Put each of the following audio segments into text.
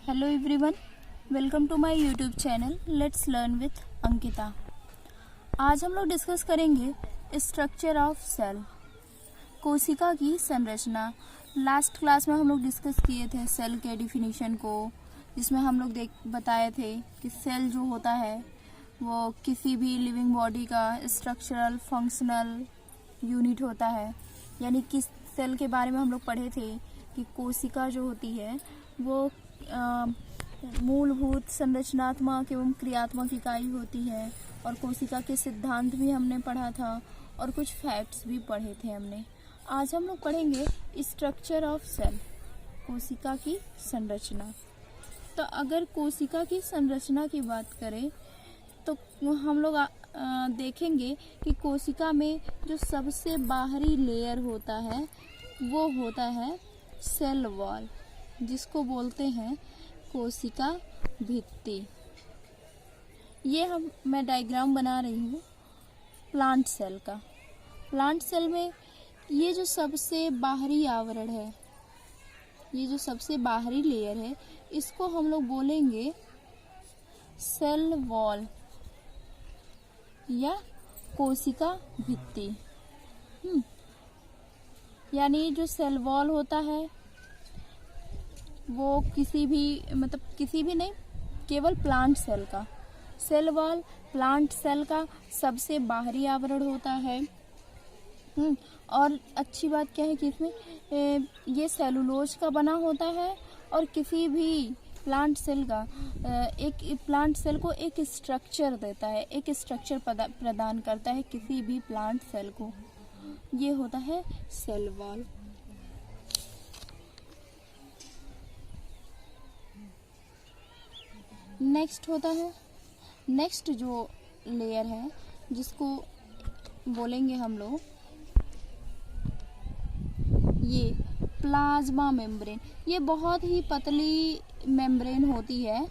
Hello everyone, welcome to my YouTube channel let's learn with Ankita. आज हम लोग discuss करेंगे स्ट्रक्चर ऑफ सेल, कोशिका की संरचना। लास्ट क्लास में हम लोग डिस्कस किए थे सेल के डिफिनीशन को, जिसमें हम लोग बताए थे कि सेल जो होता है वो किसी भी लिविंग बॉडी का स्ट्रक्चरल फंक्शनल यूनिट होता है। यानी कि सेल के बारे में हम लोग पढ़े थे कि कोशिका जो होती है वो मूलभूत संरचनात्मक एवं क्रियात्मक इकाई होती है, और कोशिका के सिद्धांत भी हमने पढ़ा था और कुछ फैक्ट्स भी पढ़े थे हमने। आज हम लोग पढ़ेंगे स्ट्रक्चर ऑफ सेल, कोशिका की संरचना। तो अगर कोशिका की संरचना की बात करें तो हम लोग देखेंगे कि कोशिका में जो सबसे बाहरी लेयर होता है वो होता है सेल वॉल, जिसको बोलते हैं कोशिका भित्ति। ये मैं डायग्राम बना रही हूँ प्लांट सेल का। प्लांट सेल में ये जो सबसे बाहरी आवरण है, ये जो सबसे बाहरी लेयर है, इसको हम लोग बोलेंगे सेल वॉल या कोशिका भित्ति। यानी जो सेल वॉल होता है वो किसी भी नहीं, केवल प्लांट सेल का सेल वॉल प्लांट सेल का सबसे बाहरी आवरण होता है। और अच्छी बात क्या है कि इसमें ये सेलुलोज का बना होता है, और किसी भी प्लांट सेल का एक प्लांट सेल को एक स्ट्रक्चर देता है, एक स्ट्रक्चर प्रदान करता है किसी भी प्लांट सेल को। ये होता है सेल वॉल। नेक्स्ट जो लेयर है जिसको बोलेंगे हम लोग ये प्लाज्मा मेम्ब्रेन। ये बहुत ही पतली मेम्ब्रेन होती है,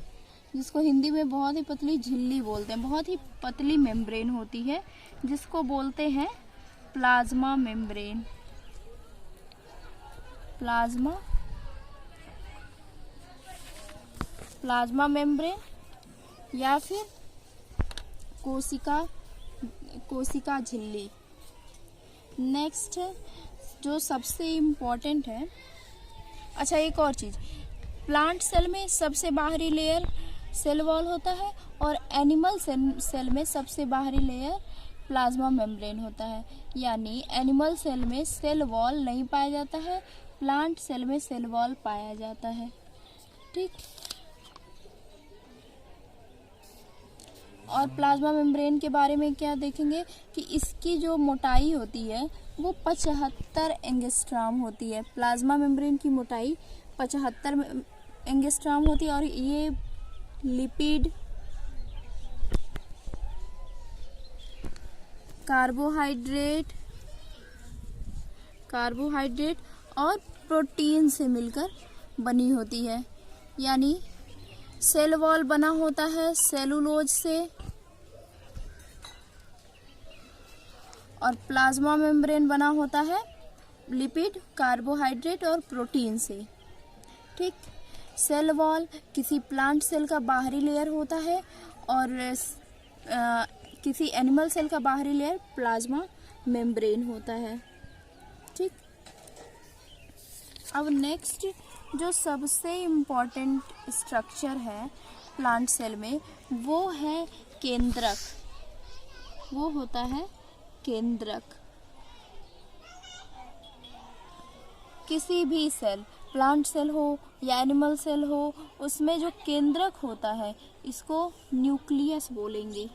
जिसको हिंदी में बहुत ही पतली झिल्ली बोलते हैं। बहुत ही पतली मेम्ब्रेन होती है जिसको बोलते हैं प्लाज्मा मेम्ब्रेन। प्लाज्मा मेम्ब्रेन या फिर कोशिका झिल्ली। नेक्स्ट जो सबसे इम्पोर्टेंट है, अच्छा एक और चीज़, प्लांट सेल में सबसे बाहरी लेयर सेल वॉल होता है, और एनिमल सेल में सबसे बाहरी लेयर प्लाज्मा मेम्ब्रेन होता है। यानी एनिमल सेल में सेल वॉल नहीं पाया जाता है, प्लांट सेल में सेल वॉल पाया जाता है। ठीक। और प्लाज्मा मेम्ब्रेन के बारे में क्या देखेंगे कि इसकी जो मोटाई होती है वो 75 एंगस्ट्रॉम होती है। प्लाज्मा मेम्ब्रेन की मोटाई 75 एंगस्ट्रॉम होती है, और ये लिपिड, कार्बोहाइड्रेट और प्रोटीन से मिलकर बनी होती है। यानी सेल वॉल बना होता है सेलुलोज से, और प्लाज्मा मेम्ब्रेन बना होता है लिपिड, कार्बोहाइड्रेट और प्रोटीन से। ठीक। सेल वॉल किसी प्लांट सेल का बाहरी लेयर होता है, और किसी एनिमल सेल का बाहरी लेयर प्लाज्मा मेम्ब्रेन होता है। ठीक। अब नेक्स्ट जो सबसे इम्पोर्टेंट स्ट्रक्चर है प्लांट सेल में वो है केंद्रक। वो होता है केंद्रक। किसी भी सेल, प्लांट सेल हो या एनिमल सेल हो, उसमें जो केंद्रक होता है इसको न्यूक्लियस बोलेंगे।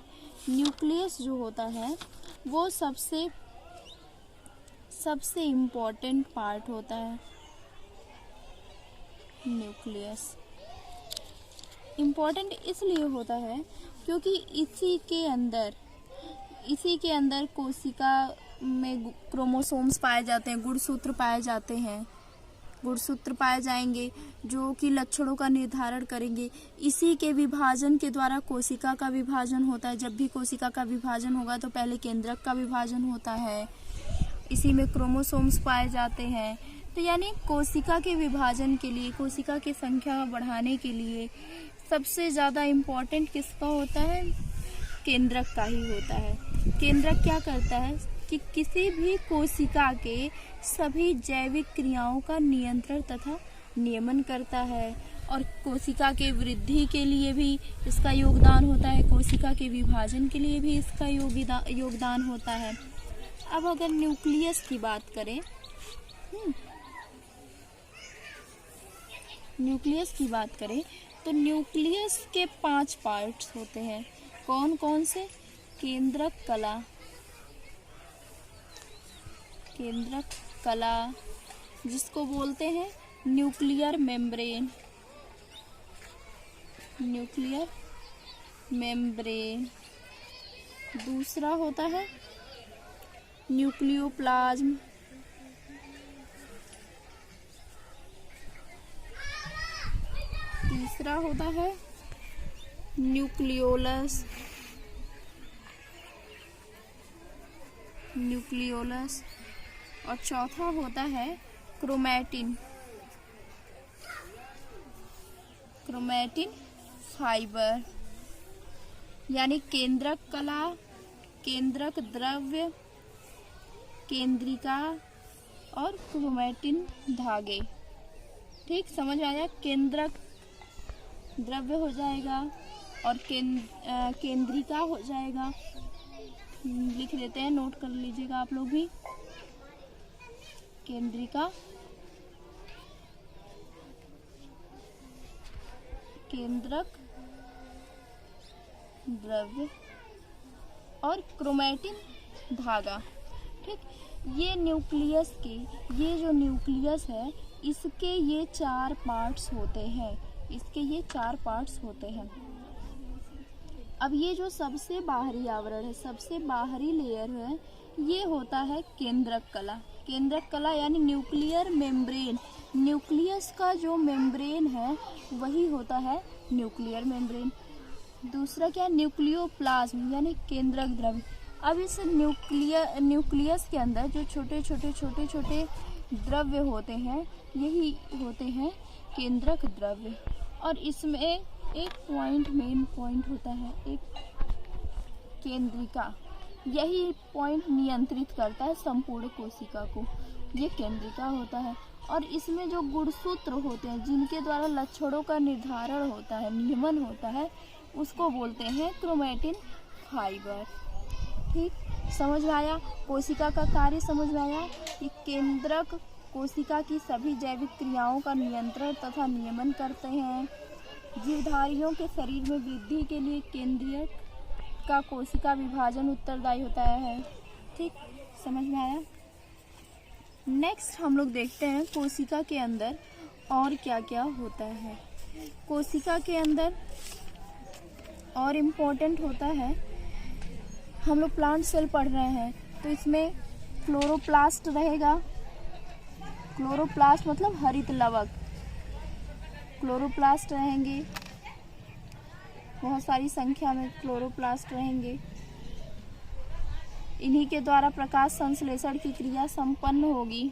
न्यूक्लियस जो होता है वो सबसे इम्पोर्टेंट पार्ट होता है। न्यूक्लियस इम्पोर्टेंट इसलिए होता है क्योंकि इसी के अंदर कोशिका में क्रोमोसोम्स पाए जाते हैं, गुणसूत्र पाए जाते हैं। गुणसूत्र पाए जाएंगे जो कि लक्षणों का निर्धारण करेंगे। इसी के विभाजन के द्वारा कोशिका का विभाजन होता है। जब भी कोशिका का विभाजन होगा तो पहले केंद्रक का विभाजन होता है, इसी में क्रोमोसोम्स पाए जाते हैं। तो यानी कोशिका के विभाजन के लिए, कोशिका की संख्या बढ़ाने के लिए सबसे ज़्यादा इम्पोर्टेंट किसका होता है? केंद्रक का ही होता है। केंद्रक क्या करता है कि किसी भी कोशिका के सभी जैविक क्रियाओं का नियंत्रण तथा नियमन करता है, और कोशिका के वृद्धि के लिए भी इसका योगदान होता है, कोशिका के विभाजन के लिए भी इसका योगदान होता है। अब अगर न्यूक्लियस की बात करें, न्यूक्लियस की बात करें तो न्यूक्लियस के 5 पार्ट्स होते हैं। कौन कौन से? केंद्रक कला, केंद्रक कला जिसको बोलते हैं न्यूक्लियर मेम्ब्रेन, न्यूक्लियर मेम्ब्रेन। दूसरा होता है न्यूक्लियोप्लाज्म, तीसरा होता है न्यूक्लियोलस, न्यूक्लियोलस, और चौथा होता है क्रोमैटिन, क्रोमैटिन फाइबर। यानी केंद्रक कला, केंद्रक द्रव्य, केंद्रिका और क्रोमैटिन धागे। ठीक, समझ आया? केंद्रक द्रव्य हो जाएगा और केंद्रिका हो जाएगा। लिख देते हैं, नोट कर लीजिएगा आप लोग भी। केंद्रिका, केंद्रक द्रव्य और क्रोमैटिन धागा। ठीक, ये न्यूक्लियस के, ये जो न्यूक्लियस है इसके ये 4 पार्ट्स होते हैं, इसके ये 4 पार्ट्स होते हैं। अब ये जो सबसे बाहरी आवरण है, सबसे बाहरी लेयर है, ये होता है केंद्रक कला। केंद्रक कला यानी न्यूक्लियर मेम्ब्रेन, न्यूक्लियस का जो मेम्ब्रेन है वही होता है न्यूक्लियर मेम्ब्रेन। दूसरा क्या? न्यूक्लियोप्लाज्म यानी केंद्रक द्रव्य। अब इस न्यूक्लियस के अंदर जो छोटे छोटे द्रव्य होते हैं, यही होते हैं केंद्रक द्रव्य। और इसमें एक पॉइंट, मेन पॉइंट होता है, एक केंद्रिका। यही पॉइंट नियंत्रित करता है संपूर्ण कोशिका को, ये केंद्रिका होता है। और इसमें जो गुणसूत्र होते हैं जिनके द्वारा लक्षणों का निर्धारण होता है, नियमन होता है, उसको बोलते हैं क्रोमैटिन फाइबर। ठीक, समझ में आया? कोशिका का कार्य समझ में आया कि केंद्रक कोशिका की सभी जैविक क्रियाओं का नियंत्रण तथा नियमन करते हैं। जीवधारियों के शरीर में वृद्धि के लिए केंद्रक का कोशिका विभाजन उत्तरदायी होता है। ठीक, समझ में आया? नेक्स्ट हम लोग देखते हैं कोशिका के अंदर और क्या क्या होता है। कोशिका के अंदर और इम्पोर्टेंट होता है, हम लोग प्लांट सेल पढ़ रहे हैं तो इसमें क्लोरोप्लास्ट रहेगा। क्लोरोप्लास्ट मतलब हरित लवक, क्लोरोप्लास्ट रहेंगे, बहुत सारी संख्या में क्लोरोप्लास्ट रहेंगे। इन्हीं के द्वारा प्रकाश संश्लेषण की क्रिया संपन्न होगी।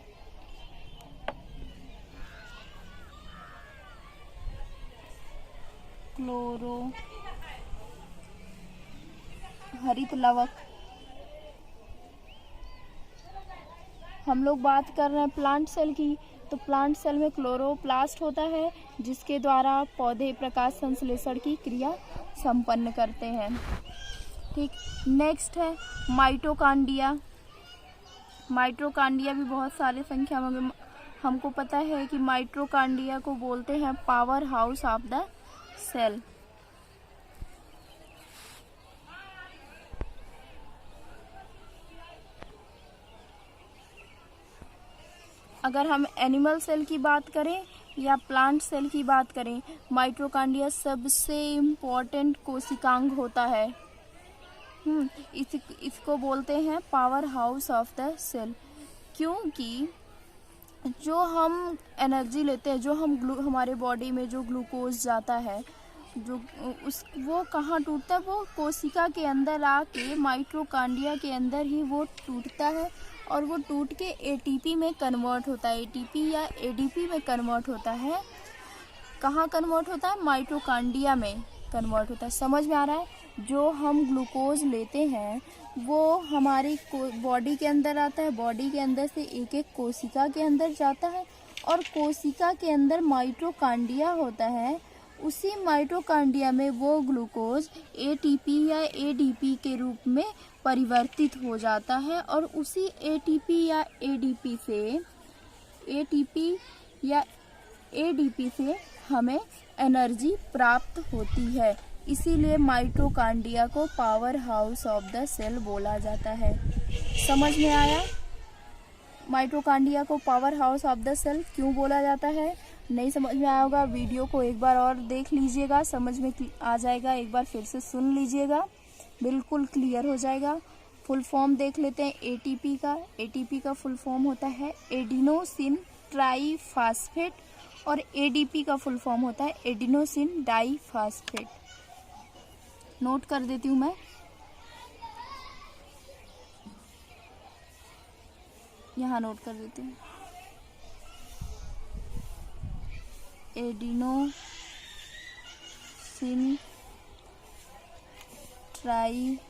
क्लोरो हरित लवक। हम लोग बात कर रहे हैं प्लांट सेल की, तो प्लांट सेल में क्लोरोप्लास्ट होता है जिसके द्वारा पौधे प्रकाश संश्लेषण की क्रिया संपन्न करते हैं। ठीक, नेक्स्ट है माइटोकांड्रिया। माइटोकांड्रिया भी बहुत सारे संख्या में हमको पता है कि माइटोकांड्रिया को बोलते हैं powerhouse of the cell. अगर हम एनिमल सेल की बात करें या प्लांट सेल की बात करें, माइटोकांड्रिया सबसे इम्पोर्टेंट कोशिकांग होता है। इसको बोलते हैं powerhouse of the cell, क्योंकि जो हम एनर्जी लेते हैं, जो हम हमारे बॉडी में जो ग्लूकोज जाता है, जो वो कहाँ टूटता है? वो कोशिका के अंदर आके माइटोकांड्रिया के अंदर ही वो टूटता है और वो टूट के एटीपी में कन्वर्ट होता है, एटीपी या एडीपी में कन्वर्ट होता है। कहाँ कन्वर्ट होता है? माइटोकांड्रिया में कन्वर्ट होता है। समझ में आ रहा है? जो हम ग्लूकोज लेते हैं वो हमारी बॉडी के अंदर आता है, बॉडी के अंदर से एक एक कोशिका के अंदर जाता है, और कोशिका के अंदर माइटोकांड्रिया होता है। उसी माइटोकांड्रिया में वो ग्लूकोज एटीपी या एडीपी के रूप में परिवर्तित हो जाता है, और उसी एटीपी या एडीपी से हमें एनर्जी प्राप्त होती है। इसीलिए माइटोकांड्रिया को powerhouse of the cell बोला जाता है। समझ में आया? माइटोकांड्रिया को powerhouse of the cell क्यों बोला जाता है? नहीं समझ में आया होगा, वीडियो को एक बार और देख लीजिएगा, समझ में आ जाएगा। एक बार फिर से सुन लीजिएगा, बिल्कुल क्लियर हो जाएगा। फुल फॉर्म देख लेते हैं एटीपी का। एटीपी का फुल फॉर्म होता है एडिनोसिन ट्राईफास्फेट, और एडीपी का फुल फॉर्म होता है एडिनोसिन डाईफास्फेट। नोट कर देती हूँ मैं। यहाँ नोट कर देती हूँ। एडिनोसिन ट्राईफास्फेट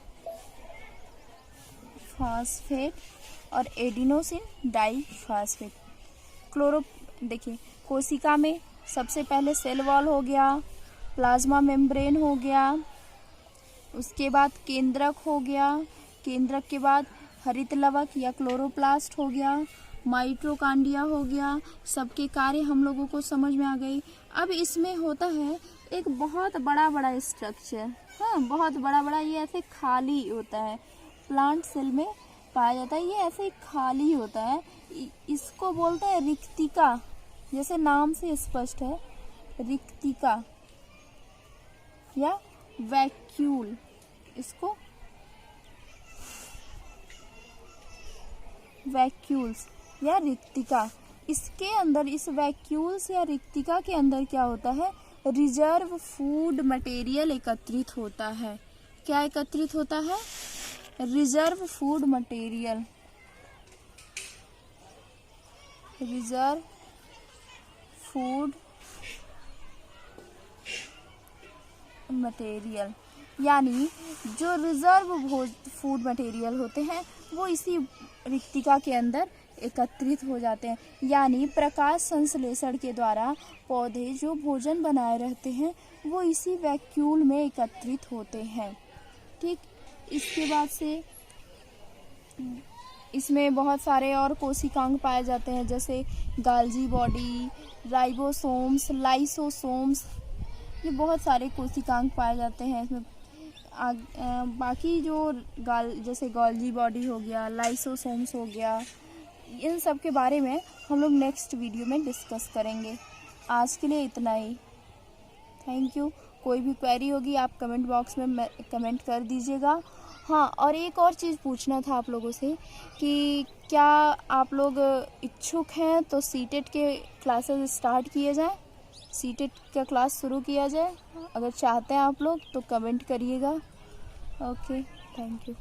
और एडिनोसिन डाईफास्फेट। देखिए, कोशिका में सबसे पहले सेल वॉल हो गया, प्लाज्मा मेम्ब्रेन हो गया, उसके बाद केंद्रक हो गया, केंद्रक के बाद हरित लवक या क्लोरोप्लास्ट हो गया, माइटोकांड्रिया हो गया। सबके कार्य हम लोगों को समझ में आ गई। अब इसमें होता है एक बहुत बड़ा बड़ा स्ट्रक्चर, हाँ, बहुत बड़ा बड़ा, ये ऐसे खाली होता है, प्लांट सेल में पाया जाता है। ये ऐसे खाली होता है, इसको बोलते हैं रिक्तिका। जैसे नाम से स्पष्ट है, रिक्तिका या वैक्यूल, इसको वैक्यूल्स या रिक्तिका। इसके अंदर, इस वैक्यूल्स या रिक्तिका के अंदर क्या होता है? रिजर्व फूड मटेरियल एकत्रित होता है। क्या एकत्रित होता है? Reserve food material, reserve food material, यानी जो रिजर्व फूड मटेरियल होते हैं वो इसी रिक्तिका के अंदर एकत्रित हो जाते हैं। यानी प्रकाश संश्लेषण के द्वारा पौधे जो भोजन बनाए रहते हैं वो इसी वैक्यूल में एकत्रित होते हैं। ठीक, इसके बाद से इसमें बहुत सारे और कोशिकांग पाए जाते हैं, जैसे गाल्जी बॉडी, राइबोसोम्स, लाइसोसोम्स, ये बहुत सारे कोशिकांग पाए जाते हैं इसमें। बाकी जो जैसे गोल्जी बॉडी हो गया, लाइसोसोम्स हो गया, इन सब के बारे में हम लोग नेक्स्ट वीडियो में डिस्कस करेंगे। आज के लिए इतना ही। Thank you. कोई भी क्वेरी होगी आप कमेंट बॉक्स में कमेंट कर दीजिएगा। हाँ, और एक और चीज़ पूछना था आप लोगों से कि क्या आप लोग इच्छुक हैं तो सीटेट के क्लासेस स्टार्ट किए जाए, सीटेट का क्लास शुरू किया जाए। अगर चाहते हैं आप लोग तो कमेंट करिएगा। Okay, thank you.